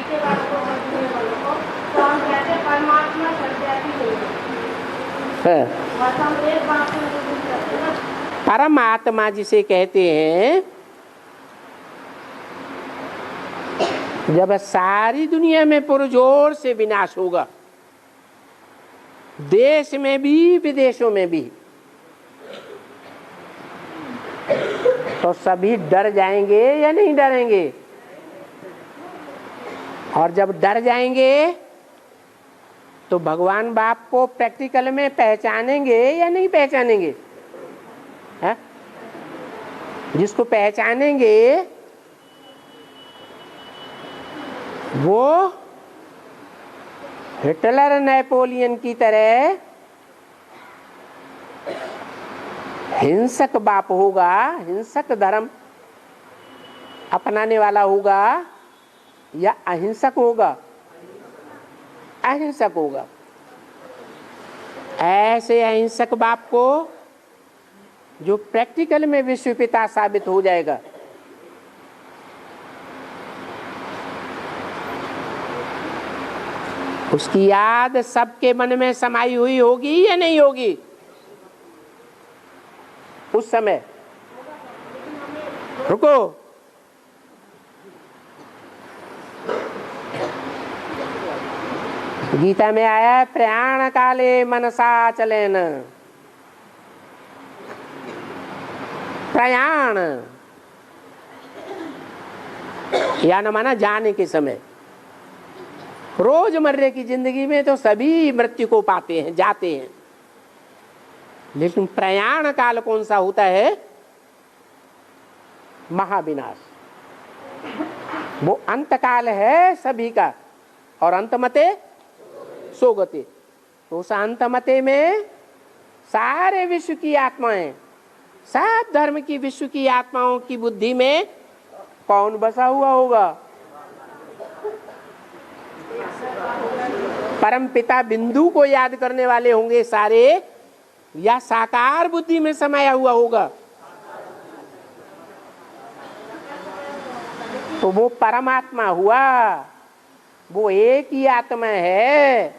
के बाद को समझने वालों को तो हम कहते हैं परमात्मा सर्वव्यापी नहीं है। बस हम एक बात को नहीं करते ना। परमात्मा जिसे कहते हैं, जब सारी दुनिया में पुरजोर से विनाश होगा, देश में भी विदेशों में भी, तो सभी डर जाएंगे या नहीं डरेंगे? और जब डर जाएंगे तो भगवान बाप को प्रैक्टिकल में पहचानेंगे या नहीं पहचानेंगे? है? जिसको पहचानेंगे वो हिटलर नेपोलियन की तरह हिंसक बाप होगा, हिंसक धर्म अपनाने वाला होगा, या अहिंसक होगा? अहिंसक होगा। ऐसे अहिंसक बाप को जो प्रैक्टिकल में विश्व पिता साबित हो जाएगा, उसकी याद सबके मन में समाई हुई होगी या नहीं होगी? उस समय रुको, गीता में आया प्रयाण काले मनसा चलेन। प्रयाण या न माना जाने के समय। रोजमर्रे की जिंदगी में तो सभी मृत्यु को पाते हैं, जाते हैं, लेकिन प्रयाण काल कौन सा होता है? महाविनाश। वो अंत काल है सभी का, और अंतमते सोगते। तो उस अंतमते में सारे विश्व की आत्माएं, सब धर्म की विश्व की आत्माओं की बुद्धि में कौन बसा हुआ होगा? परम पिता बिंदु को याद करने वाले होंगे सारे, या साकार बुद्धि में समाया हुआ होगा? तो वो परमात्मा हुआ, वो एक ही आत्मा है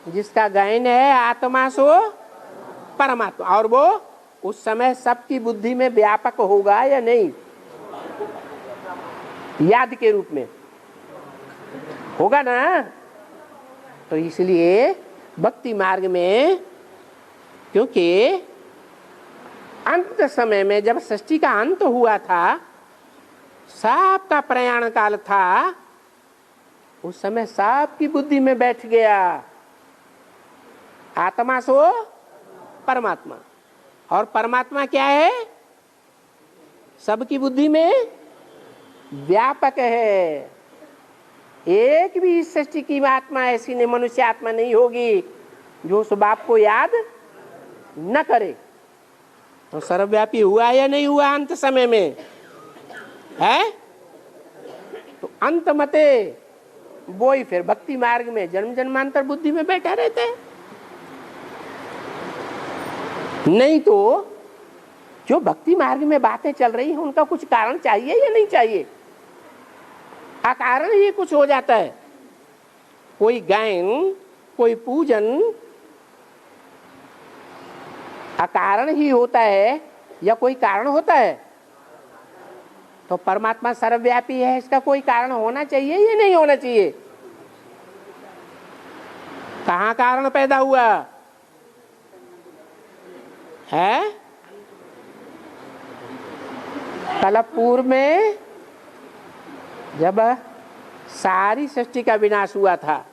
जिसका गायन है आत्मा सो परमात्मा, और वो उस समय सबकी बुद्धि में व्यापक होगा या नहीं? याद के रूप में होगा ना। तो इसलिए भक्ति मार्ग में, क्योंकि अंत समय में जब सृष्टि का अंत हुआ था, सबका प्रयाण काल था, उस समय सबकी बुद्धि में बैठ गया आत्मा सो परमात्मा। और परमात्मा क्या है? सबकी बुद्धि में व्यापक है। एक भी इस सृष्टि की आत्मा ऐसी नहीं, मनुष्य आत्मा नहीं होगी जो उस बाप को याद न करे। तो सर्वव्यापी हुआ या नहीं हुआ अंत समय में? है तो अंत मते वो ही फिर भक्ति मार्ग में जन्म जन्मांतर बुद्धि में बैठा रहते हैं। नहीं तो जो भक्ति मार्ग में बातें चल रही हैं उनका कुछ कारण चाहिए या नहीं चाहिए? अकारण ही कुछ हो जाता है। कोई गायन, कोई पूजन अकारण ही होता है या कोई कारण होता है? तो परमात्मा सर्वव्यापी है, इसका कोई कारण होना चाहिए या नहीं होना चाहिए? कहाँ कारण पैदा हुआ है? कलपपुर में जब सारी सृष्टि का विनाश हुआ था,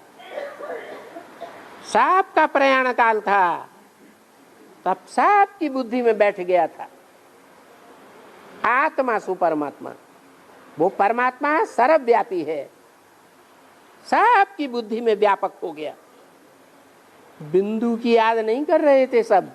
सबका प्रयाण काल था, तब सबकी बुद्धि में बैठ गया था आत्मा सु परमात्मा। वो परमात्मा सर्वव्यापी है, सबकी बुद्धि में व्यापक हो गया। बिंदु की याद नहीं कर रहे थे सब,